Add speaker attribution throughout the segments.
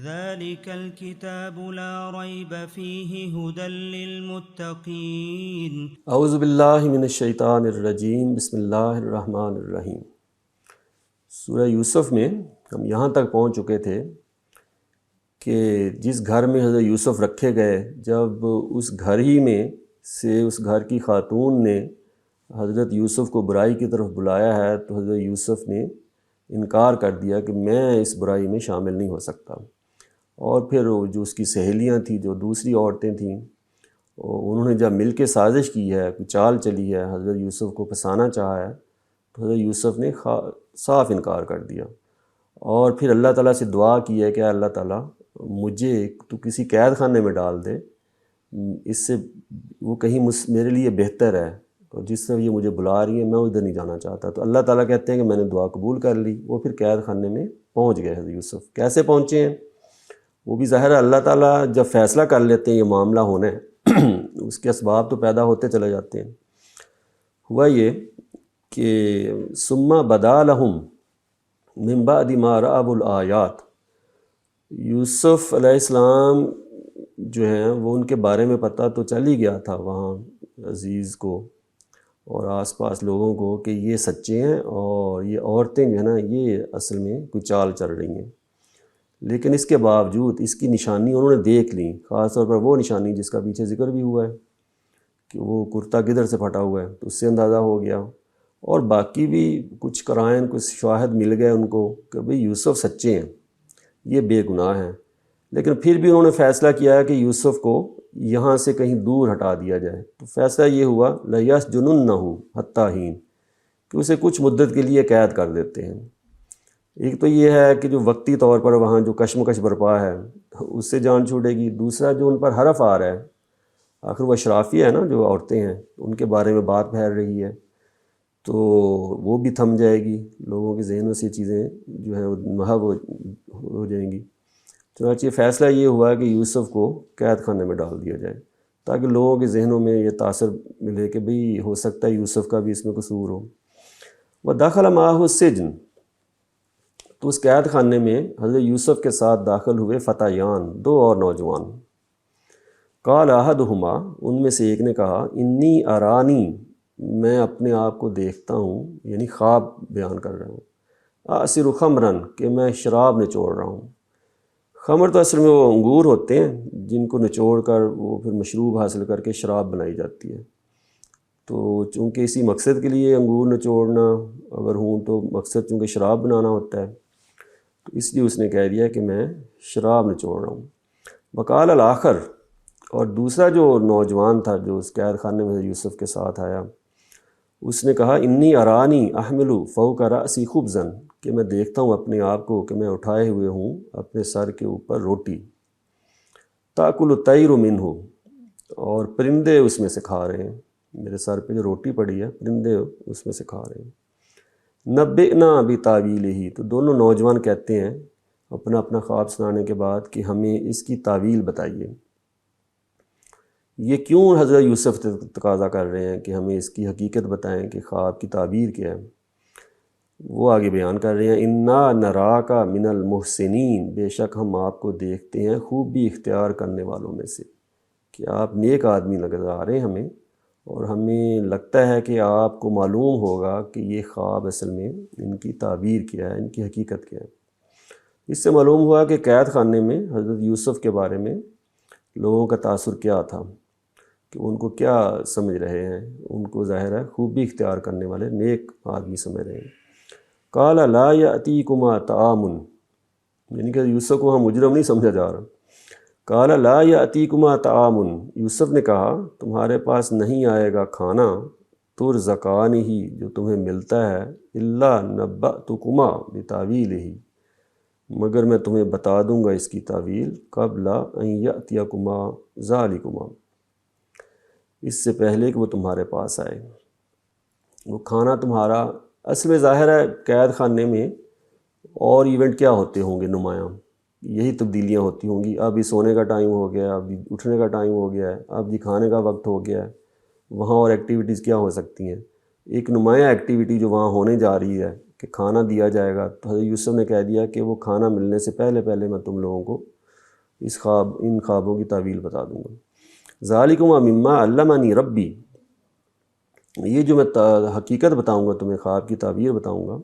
Speaker 1: ذلك الكتاب لا ريب فيه هدى للمتقين۔
Speaker 2: اعوذ باللہ من الشیطان الرجیم، بسم اللہ الرحمن الرحیم۔ سورہ یوسف میں ہم یہاں تک پہنچ چکے تھے کہ جس گھر میں حضرت یوسف رکھے گئے، جب اس گھر ہی میں سے اس گھر کی خاتون نے حضرت یوسف کو برائی کی طرف بلایا ہے، تو حضرت یوسف نے انکار کر دیا کہ میں اس برائی میں شامل نہیں ہو سکتا۔ اور پھر جو اس کی سہیلیاں تھیں، جو دوسری عورتیں تھیں، انہوں نے جب مل کے سازش کی ہے، کوئی چال چلی ہے، حضرت یوسف کو پھنسانا چاہا ہے، تو حضرت یوسف نے صاف انکار کر دیا۔ اور پھر اللہ تعالیٰ سے دعا کی ہے کہ اللہ تعالیٰ مجھے تو کسی قید خانے میں ڈال دے، اس سے وہ کہیں میرے لیے بہتر ہے، اور جس سے یہ مجھے بلا رہی ہیں میں ادھر نہیں جانا چاہتا۔ تو اللہ تعالیٰ کہتے ہیں کہ میں نے دعا قبول کر لی۔ وہ پھر قید خانے میں پہنچ گئے حضرت یوسف۔ کیسے پہنچے ہیں وہ بھی ظاہر ہے، اللہ تعالیٰ جب فیصلہ کر لیتے ہیں یہ معاملہ ہونا ہے اس کے اسباب تو پیدا ہوتے چلے جاتے ہیں۔ ہوا یہ کہ ثم بدا لہم من بعد ما رأوا الآیات، یوسف علیہ السلام جو ہیں وہ ان کے بارے میں پتہ تو چل ہی گیا تھا وہاں عزیز کو اور آس پاس لوگوں کو کہ یہ سچے ہیں اور یہ عورتیں جو ہیں نا یہ اصل میں کوئی چال چل رہی ہیں۔ لیکن اس کے باوجود اس کی نشانی انہوں نے دیکھ لی، خاص طور پر وہ نشانی جس کا پیچھے ذکر بھی ہوا ہے کہ وہ کرتا کدھر سے پھٹا ہوا ہے، تو اس سے اندازہ ہو گیا۔ اور باقی بھی کچھ قرائن، کچھ شواہد مل گئے ان کو کہ بھئی یوسف سچے ہیں، یہ بے گناہ ہیں۔ لیکن پھر بھی انہوں نے فیصلہ کیا ہے کہ یوسف کو یہاں سے کہیں دور ہٹا دیا جائے۔ تو فیصلہ یہ ہوا لَيَسْجُنُنَّهُ حَتَّىٰ حِينٍ، کہ اسے کچھ مدت کے لیے قید کر دیتے ہیں۔ ایک تو یہ ہے کہ جو وقتی طور پر وہاں جو کشمکش برپا ہے اس سے جان چھوٹے گی، دوسرا جو ان پر حرف آ رہا ہے، آخر وہ اشرافیہ ہے نا، جو عورتیں ہیں ان کے بارے میں بات پھیل رہی ہے، تو وہ بھی تھم جائے گی، لوگوں کے ذہنوں سے چیزیں جو ہیں محو ہو جائیں گی۔ چنانچہ فیصلہ یہ ہوا کہ یوسف کو قید خانے میں ڈال دیا جائے تاکہ لوگوں کے ذہنوں میں یہ تاثر ملے کہ بھئی ہو سکتا ہے یوسف کا بھی اس میں قصور ہو۔ وَدَخَلَ مَعَهُ السِّجْنَ، تو اس قید خانے میں حضرت یوسف کے ساتھ داخل ہوئے فتیان، دو اور نوجوان۔ قال احدہما، ان میں سے ایک نے کہا، انی ارانی، میں اپنے آپ کو دیکھتا ہوں، یعنی خواب بیان کر رہا ہوں، اعصر خمرا، کہ میں شراب نچوڑ رہا ہوں۔ خمر تو اصل میں وہ انگور ہوتے ہیں جن کو نچوڑ کر وہ پھر مشروب حاصل کر کے شراب بنائی جاتی ہے۔ تو چونکہ اسی مقصد کے لیے انگور نچوڑنا اگر ہوں تو مقصد چونکہ شراب بنانا ہوتا ہے، تو اس لیے اس نے کہہ دیا کہ میں شراب نچوڑ رہا ہوں۔ وقال الآخر، اور دوسرا جو نوجوان تھا جو اس قید خانے میں یوسف کے ساتھ آیا، اس نے کہا، انی ارانی احمل فوق رأسی خبزا، کہ میں دیکھتا ہوں اپنے آپ کو کہ میں اٹھائے ہوئے ہوں اپنے سر کے اوپر روٹی، تاکل الطیر منہ، اور پرندے اس میں سے کھا رہے ہیں، میرے سر پہ جو روٹی پڑی ہے پرندے اس میں سے کھا رہے ہیں۔ نبئنا بتاویلہ، تو دونوں نوجوان کہتے ہیں اپنا اپنا خواب سنانے کے بعد کہ ہمیں اس کی تعویل بتائیے۔ یہ کیوں حضرت یوسف تقاضا کر رہے ہیں کہ ہمیں اس کی حقیقت بتائیں کہ خواب کی تعبیر کیا ہے؟ وہ آگے بیان کر رہے ہیں، انا نراک من المحسنین، بے شک ہم آپ کو دیکھتے ہیں خوبی اختیار کرنے والوں میں سے، کہ آپ نیک آدمی نظر آ رہے ہیں ہمیں، اور ہمیں لگتا ہے کہ آپ کو معلوم ہوگا کہ یہ خواب اصل میں ان کی تعبیر کیا ہے، ان کی حقیقت کیا ہے۔ اس سے معلوم ہوا کہ قید خانے میں حضرت یوسف کے بارے میں لوگوں کا تاثر کیا تھا، کہ ان کو کیا سمجھ رہے ہیں، ان کو ظاہر ہے خوبی اختیار کرنے والے نیک آدمی سمجھ رہے ہیں۔ قال لا یأتیکما طعام، یعنی کہ یوسف کو ہم مجرم نہیں سمجھا جا رہا۔ قال لا یأتیکما طعام، یوسف نے کہا تمہارے پاس نہیں آئے گا کھانا، ترزقانہ، جو تمہیں ملتا ہے، الا نبأتکما بتاویلہ، مگر میں تمہیں بتا دوں گا اس کی تعویل، قبل ان یأتیکما ذالکما، اس سے پہلے کہ وہ تمہارے پاس آئے۔ وہ کھانا تمہارا، اصل میں ظاہر ہے قید خانے میں اور ایونٹ کیا ہوتے ہوں گے نمایاں، یہی تبدیلیاں ہوتی ہوں گی۔ اب ہی سونے کا ٹائم ہو گیا، اب اٹھنے کا ٹائم ہو گیا ہے، اب جی کھانے کا وقت ہو گیا ہے۔ وہاں اور ایکٹیویٹیز کیا ہو سکتی ہیں؟ ایک نمایاں ایکٹیویٹی جو وہاں ہونے جا رہی ہے کہ کھانا دیا جائے گا، تو حضرت یوسف نے کہہ دیا کہ وہ کھانا ملنے سے پہلے پہلے میں تم لوگوں کو ان خوابوں کی تعویل بتا دوں گا۔ ذالکم مما علمنی ربی، یہ جو میں حقیقت بتاؤں گا تمہیں، خواب کی تعبیر بتاؤں گا،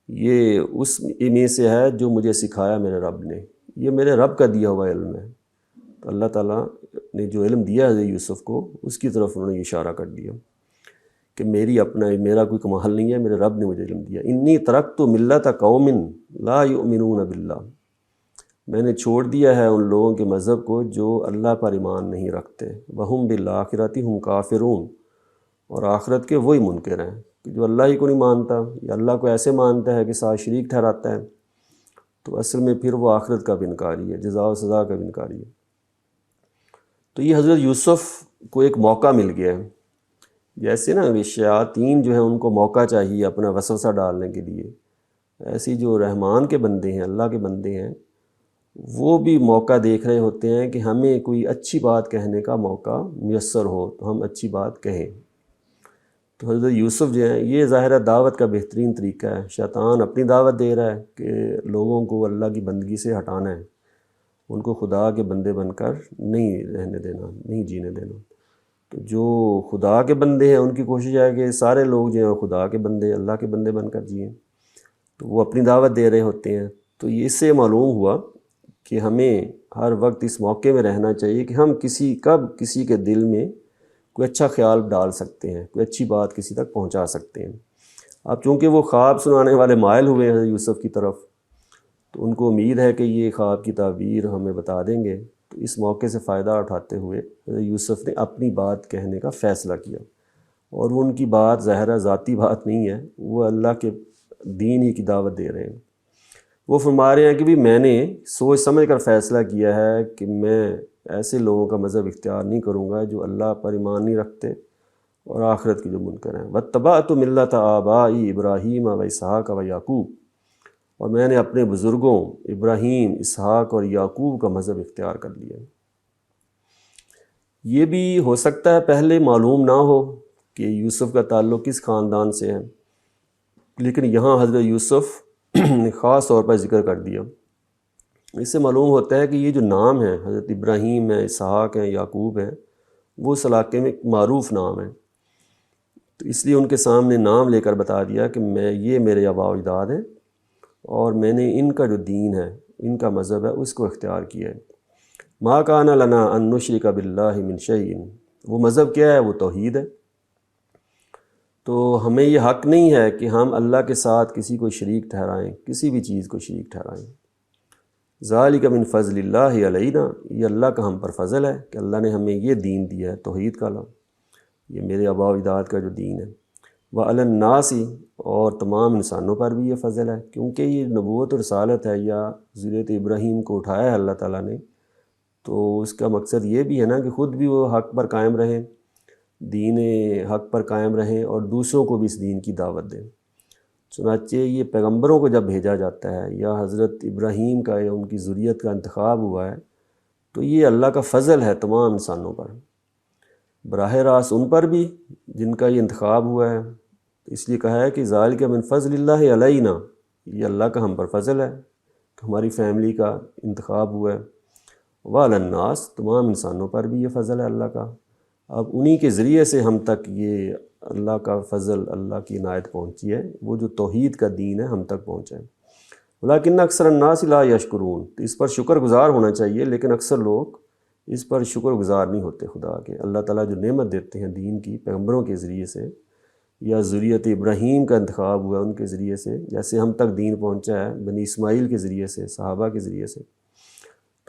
Speaker 2: یہ اس میں سے ہے جو مجھے سکھایا میرے رب نے، یہ میرے رب کا دیا ہوا علم ہے۔ تو اللہ تعالیٰ نے جو علم دیا حضرت یوسف کو، اس کی طرف انہوں نے اشارہ کر دیا کہ میرا کوئی کمال نہیں ہے، میرے رب نے مجھے علم دیا۔ انی ترکت ملت قوم لا یؤمنون باللہ، میں نے چھوڑ دیا ہے ان لوگوں کے مذہب کو جو اللہ پر ایمان نہیں رکھتے، وہم بالآخرۃ ہم کافرون، اور آخرت کے وہی منکر ہیں کہ جو اللہ ہی کو نہیں مانتا یا اللہ کو ایسے مانتا ہے کہ ساتھ شریک ٹھہراتا ہے، تو اصل میں پھر وہ آخرت کا بھی انکاری ہے، جزا و سزا کا بھی انکاری ہے۔ تو یہ حضرت یوسف کو ایک موقع مل گیا ہے، جیسے نا شیاطین جو ہیں ان کو موقع چاہیے اپنا وسوسہ ڈالنے کے لیے، ایسی جو رحمان کے بندے ہیں، اللہ کے بندے ہیں، وہ بھی موقع دیکھ رہے ہوتے ہیں کہ ہمیں کوئی اچھی بات کہنے کا موقع میسر ہو تو ہم اچھی بات کہیں۔ تو حضرت یوسف جو ہیں، یہ ظاہر دعوت کا بہترین طریقہ ہے۔ شیطان اپنی دعوت دے رہا ہے کہ لوگوں کو اللہ کی بندگی سے ہٹانا ہے، ان کو خدا کے بندے بن کر نہیں رہنے دینا، نہیں جینے دینا۔ تو جو خدا کے بندے ہیں ان کی کوشش ہے کہ سارے لوگ جو ہیں خدا کے بندے، اللہ کے بندے بن کر جئیں، تو وہ اپنی دعوت دے رہے ہوتے ہیں۔ تو یہ اس سے معلوم ہوا کہ ہمیں ہر وقت اس موقع میں رہنا چاہیے کہ ہم کسی کے دل میں کوئی اچھا خیال ڈال سکتے ہیں، کوئی اچھی بات کسی تک پہنچا سکتے ہیں۔ اب چونکہ وہ خواب سنانے والے مائل ہوئے ہیں یوسف کی طرف، تو ان کو امید ہے کہ یہ خواب کی تعبیر ہمیں بتا دیں گے، تو اس موقع سے فائدہ اٹھاتے ہوئے یوسف نے اپنی بات کہنے کا فیصلہ کیا، اور وہ ان کی بات ظاہرہ ذاتی بات نہیں ہے، وہ اللہ کے دین ہی کی دعوت دے رہے ہیں۔ وہ فرما رہے ہیں کہ بھی میں نے سوچ سمجھ کر فیصلہ کیا ہے کہ میں ایسے لوگوں کا مذہب اختیار نہیں کروں گا جو اللہ پر ایمان نہیں رکھتے اور آخرت کی جو منکر ہیں۔ واتبعت ملت آبائی ابراہیم و اسحاق و یعقوب، اور میں نے اپنے بزرگوں ابراہیم، اسحاق اور یعقوب کا مذہب اختیار کر لیا۔ یہ بھی ہو سکتا ہے پہلے معلوم نہ ہو کہ یوسف کا تعلق کس خاندان سے ہے، لیکن یہاں حضرت یوسف نے خاص طور پر ذکر کر دیا۔ اس سے معلوم ہوتا ہے کہ یہ جو نام ہے، حضرت ابراہیم ہے، اسحاق ہیں، یعقوب ہیں، وہ اس علاقے میں ایک معروف نام ہے، تو اس لیے ان کے سامنے نام لے کر بتا دیا کہ یہ میرے آباء و اجداد ہیں، اور میں نے ان کا جو دین ہے، ان کا مذہب ہے، اس کو اختیار کیا ہے۔ ما کان لنا ان نشرک باللہ من شیء، وہ مذہب کیا ہے؟ وہ توحید ہے۔ تو ہمیں یہ حق نہیں ہے کہ ہم اللہ کے ساتھ کسی کو شریک ٹھہرائیں، کسی بھی چیز کو شریک ٹھہرائیں۔ ذالک من فضل اللہ علینا، یہ اللہ کا ہم پر فضل ہے کہ اللہ نے ہمیں یہ دین دیا ہے، توحید کا یہ میرے آباء و اجداد کا جو دین ہے۔ وعلی الناس، اور تمام انسانوں پر بھی یہ فضل ہے، کیونکہ یہ نبوت اور رسالت ہے، یا ذریت ابراہیم کو اٹھایا ہے اللہ تعالیٰ نے، تو اس کا مقصد یہ بھی ہے نا کہ خود بھی وہ حق پر قائم رہیں، دین حق پر قائم رہیں، اور دوسروں کو بھی اس دین کی دعوت دیں۔ چنانچہ یہ پیغمبروں کو جب بھیجا جاتا ہے، یا حضرت ابراہیم کا یا ان کی ذریت کا انتخاب ہوا ہے، تو یہ اللہ کا فضل ہے تمام انسانوں پر، براہ راست ان پر بھی جن کا یہ انتخاب ہوا ہے۔ اس لیے کہا ہے کہ ذالک من فضل اللہ علینا، یہ اللہ کا ہم پر فضل ہے کہ ہماری فیملی کا انتخاب ہوا ہے۔ وعلی الناس، تمام انسانوں پر بھی یہ فضل ہے اللہ کا۔ اب انہی کے ذریعے سے ہم تک یہ اللہ کا فضل، اللہ کی عنایت پہنچی ہے، وہ جو توحید کا دین ہے ہم تک پہنچا ہے۔ ولیکن اکثر الناس لا یشکرون، تو اس پر شکر گزار ہونا چاہیے، لیکن اکثر لوگ اس پر شکر گزار نہیں ہوتے خدا کے۔ اللہ تعالیٰ جو نعمت دیتے ہیں دین کی پیغمبروں کے ذریعے سے، یا ذریت ابراہیم کا انتخاب ہوا ان کے ذریعے سے، جیسے ہم تک دین پہنچا ہے بنی اسماعیل کے ذریعے سے، صحابہ کے ذریعے سے،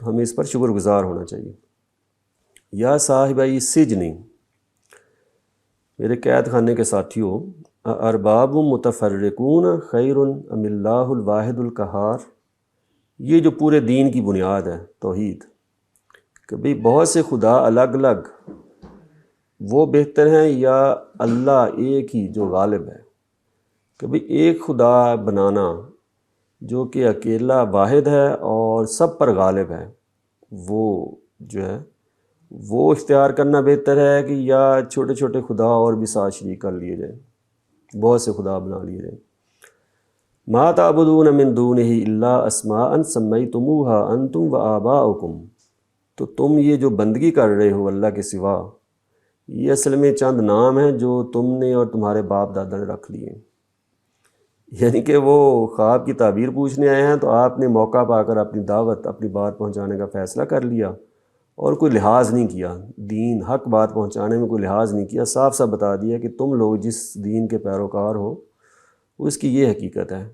Speaker 2: تو ہمیں اس پر شکر گزار ہونا چاہیے۔ یا صاحبہ السجن، میرے قید خانے کے ساتھیوں، ارباب متفرقون خیر ام اللہ الواحد القہار، یہ جو پورے دین کی بنیاد ہے توحید، کہ بھئی بہت سے خدا الگ الگ وہ بہتر ہیں، یا اللہ ایک ہی جو غالب ہے، کہ بھئی ایک خدا بنانا جو کہ اکیلا واحد ہے اور سب پر غالب ہے، وہ جو ہے وہ اختیار کرنا بہتر ہے، کہ یا چھوٹے چھوٹے خدا اور بھی ساتھ شریک کر لیے جائیں، بہت سے خدا بنا لیے جائیں۔ ما تعبدون من دونہ الا اسماء سمیتموها انتم وآباؤکم، تو تم یہ جو بندگی کر رہے ہو اللہ کے سوا، یہ اصل میں چند نام ہیں جو تم نے اور تمہارے باپ دادا نے رکھ لیے. یعنی کہ وہ خواب کی تعبیر پوچھنے آئے ہیں تو آپ نے موقع پا کر اپنی دعوت، اپنی بات پہنچانے کا فیصلہ کر لیا اور کوئی لحاظ نہیں کیا، دین حق بات پہنچانے میں کوئی لحاظ نہیں کیا. صاف صاف بتا دیا کہ تم لوگ جس دین کے پیروکار ہو اس کی یہ حقیقت ہے،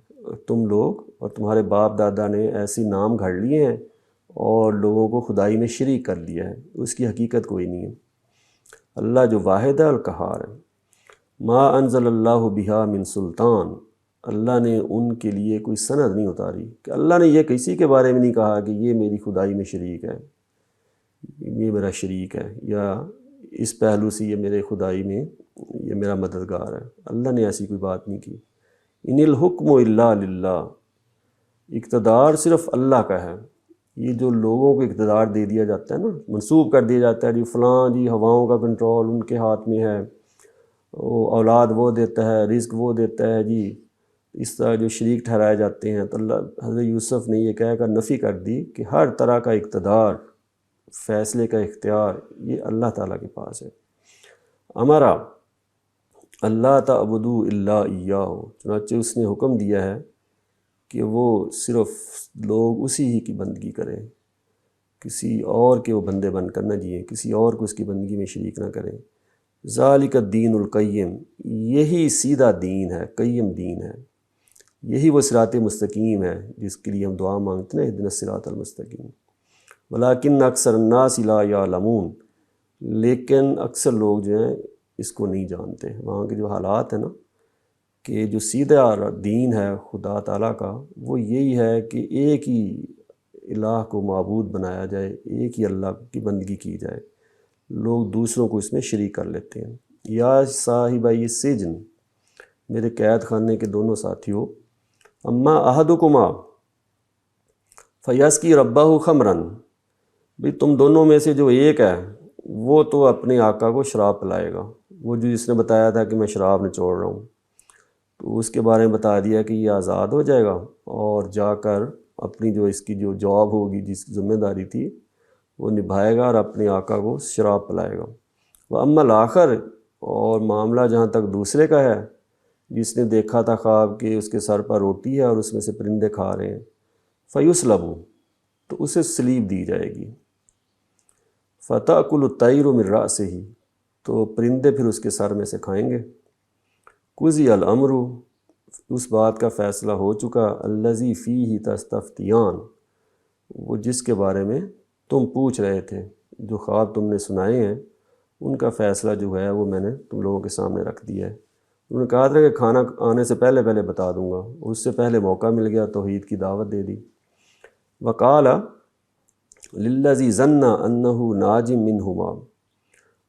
Speaker 2: تم لوگ اور تمہارے باپ دادا نے ایسی نام گھڑ لیے ہیں اور لوگوں کو خدائی میں شریک کر لیا ہے، اس کی حقیقت کوئی نہیں ہے. اللہ جو واحد ہے القہار ہے. ما انزل اللہ بہا من سلطان، اللہ نے ان کے لیے کوئی سند نہیں اتاری کہ اللہ نے یہ کسی کے بارے میں نہیں کہا کہ یہ میری خدائی میں شریک ہے، یہ میرا شریک ہے، یا اس پہلو سے یہ میرے خدائی میں یہ میرا مددگار ہے. اللہ نے ایسی کوئی بات نہیں کی. ان الحکم الا للہ، اقتدار صرف اللہ کا ہے. یہ جو لوگوں کو اقتدار دے دیا جاتا ہے نا، منسوب کر دیا جاتا ہے جی فلاں جی ہواؤں کا کنٹرول ان کے ہاتھ میں ہے، وہ اولاد وہ دیتا ہے، رزق وہ دیتا ہے جی، اس طرح جو شریک ٹھہرائے جاتے ہیں. تو اللہ حضرت یوسف نے یہ کہہ کر نفی کر دی کہ ہر طرح کا اقتدار، فیصلے کا اختیار یہ اللہ تعالیٰ کے پاس ہے. امرا اللہ تعبدوا الا ایاہ، چنانچہ اس نے حکم دیا ہے کہ وہ صرف لوگ اسی ہی کی بندگی کریں، کسی اور کے وہ بندے بن کر نہ جئیں، کسی اور کو اس کی بندگی میں شریک نہ کریں. ذالک الدین القیم، یہی سیدھا دین ہے، قیم دین ہے، یہی وہ صراط مستقیم ہے جس کے لیے ہم دعا مانگتے ہیں اہدنا الصراط المستقیم. ولیکن اکثر الناس لا یعلمون، لیکن اکثر لوگ جو ہیں اس کو نہیں جانتے. وہاں کے جو حالات ہیں نا، کہ جو سیدھا دین ہے خدا تعالیٰ کا، وہ یہی ہے کہ ایک ہی الہ کو معبود بنایا جائے، ایک ہی اللہ کی بندگی کی جائے. لوگ دوسروں کو اس میں شریک کر لیتے ہیں. یا صاحبہ سجن، میرے قید خانے کے دونوں ساتھیوں، اما احدکما فیسقی ربہ خمرن، بھئی تم دونوں میں سے جو ایک ہے وہ تو اپنے آقا کو شراب پلائے گا. وہ جو جس نے بتایا تھا کہ میں شراب نچوڑ رہا ہوں، تو اس کے بارے میں بتا دیا کہ یہ آزاد ہو جائے گا اور جا کر اپنی جو اس کی جو جاب ہوگی، جس کی ذمہ داری تھی وہ نبھائے گا اور اپنے آقا کو شراب پلائے گا. وَأَمَّا الْآخَرُ، اور معاملہ جہاں تک دوسرے کا ہے جس نے دیکھا تھا خواب کہ اس کے سر پر روٹی ہے اور اس میں سے پرندے کھا رہے ہیں، فَيُسْلَبُ، تو اسے سلیب دی جائے گی. فَتَأْكُلُ الطَّيْرُ مِنْ رَأْسِهِ، تو پرندے پھر اس کے سر میں سے کھائیں گے. قُضِیَ الْأَمْرُ، اس بات کا فیصلہ ہو چکا، الَّذِی فِیہِ تَسْتَفْتِیَانَ، وہ جس کے بارے میں تم پوچھ رہے تھے، جو خواب تم نے سنائے ہیں ان کا فیصلہ جو ہے وہ میں نے تم لوگوں کے سامنے رکھ دیا ہے. انہوں نے کہا تھا کہ کھانا آنے سے پہلے بتا دوں گا، اس سے پہلے موقع مل گیا، توحید کی دعوت دے دی. وقال للذی ظن انہ ناج منہما،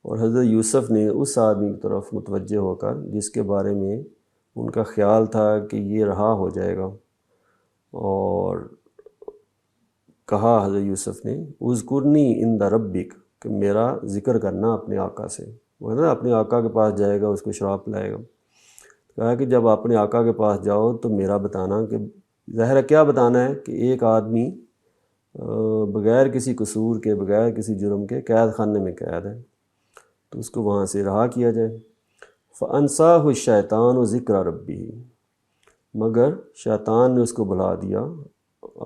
Speaker 2: اور حضرت یوسف نے اس آدمی کی طرف متوجہ ہو کر جس کے بارے میں ان کا خیال تھا کہ یہ رہا ہو جائے گا، اور کہا حضرت یوسف نے اذکرنی عند ربک، کہ میرا ذکر کرنا اپنے آقا سے. وہ ہے نا اپنے آقا کے پاس جائے گا، اس کو شراب پلائے گا. کہا کہ جب اپنے آقا کے پاس جاؤ تو میرا بتانا، کہ ظاہر ہے کیا بتانا ہے کہ ایک آدمی بغیر کسی قصور کے، بغیر کسی جرم کے قید خانے میں قید ہے، تو اس کو وہاں سے رہا کیا جائے. فَأَنْسَاهُ الشَّيْطَانُ ذِكْرَ رَبِّهِ، مگر شیطان نے اس کو بھلا دیا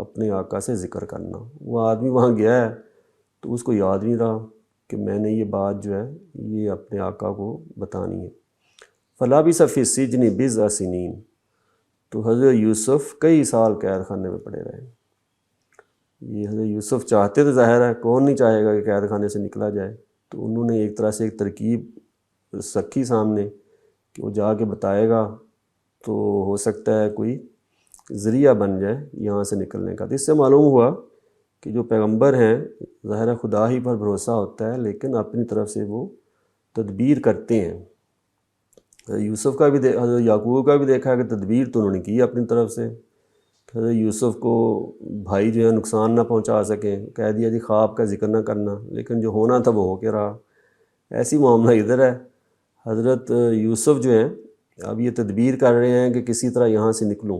Speaker 2: اپنے آقا سے ذکر کرنا. وہ آدمی وہاں گیا ہے تو اس کو یاد نہیں رہا کہ میں نے یہ بات جو ہے یہ اپنے آقا کو بتانی ہے. فَلَبِثَ فِي السِّجْنِ بِضْعَ سِنِینَ، تو حضرت یوسف کئی سال قید خانے میں پڑے رہے. یہ حضرت یوسف چاہتے تو ظاہر ہے، کون نہیں چاہے گا کہ قید خانے سے نکلا جائے. تو انہوں نے ایک طرح سے ایک ترکیب رکھی سامنے کہ وہ جا کے بتائے گا تو ہو سکتا ہے کوئی ذریعہ بن جائے یہاں سے نکلنے کا. تو اس سے معلوم ہوا کہ جو پیغمبر ہیں ظاہر خدا ہی پر بھروسہ ہوتا ہے، لیکن اپنی طرف سے وہ تدبیر کرتے ہیں. حضرت یوسف کا بھی حضرت یعقوب کا بھی دیکھا کہ تدبیر تو انہوں نے کی اپنی طرف سے. حضرت یوسف کو بھائی جو ہے نقصان نہ پہنچا سکیں، کہہ دیا جی خواب کا ذکر نہ کرنا، لیکن جو ہونا تھا وہ ہو کے رہا. ایسی معاملہ ادھر ہے. حضرت یوسف جو ہیں اب یہ تدبیر کر رہے ہیں کہ کسی طرح یہاں سے نکلوں،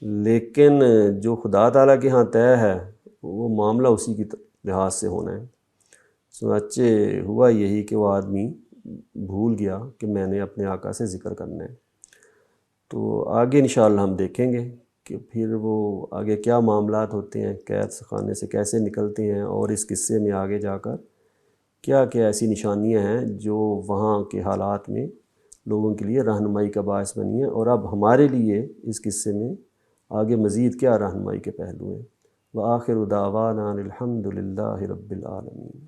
Speaker 2: لیکن جو خدا تعالیٰ کے ہاں طے ہے وہ معاملہ اسی کی لحاظ سے ہونا ہے۔ چنانچہ ہوا یہی کہ وہ آدمی بھول گیا کہ میں نے اپنے آقا سے ذکر کرنا ہے۔ تو آگے انشاءاللہ ہم دیکھیں گے کہ پھر وہ آگے کیا معاملات ہوتے ہیں، قید خانے سے کیسے نکلتے ہیں، اور اس قصے میں آگے جا کر کیا کیا ایسی نشانیاں ہیں جو وہاں کے حالات میں لوگوں کے لیے رہنمائی کا باعث بنی ہیں، اور اب ہمارے لیے اس قصے میں آگے مزید کیا رہنمائی کے پہلو ہیں۔ وآخر دعوانا الحمد للہ رب العالمین۔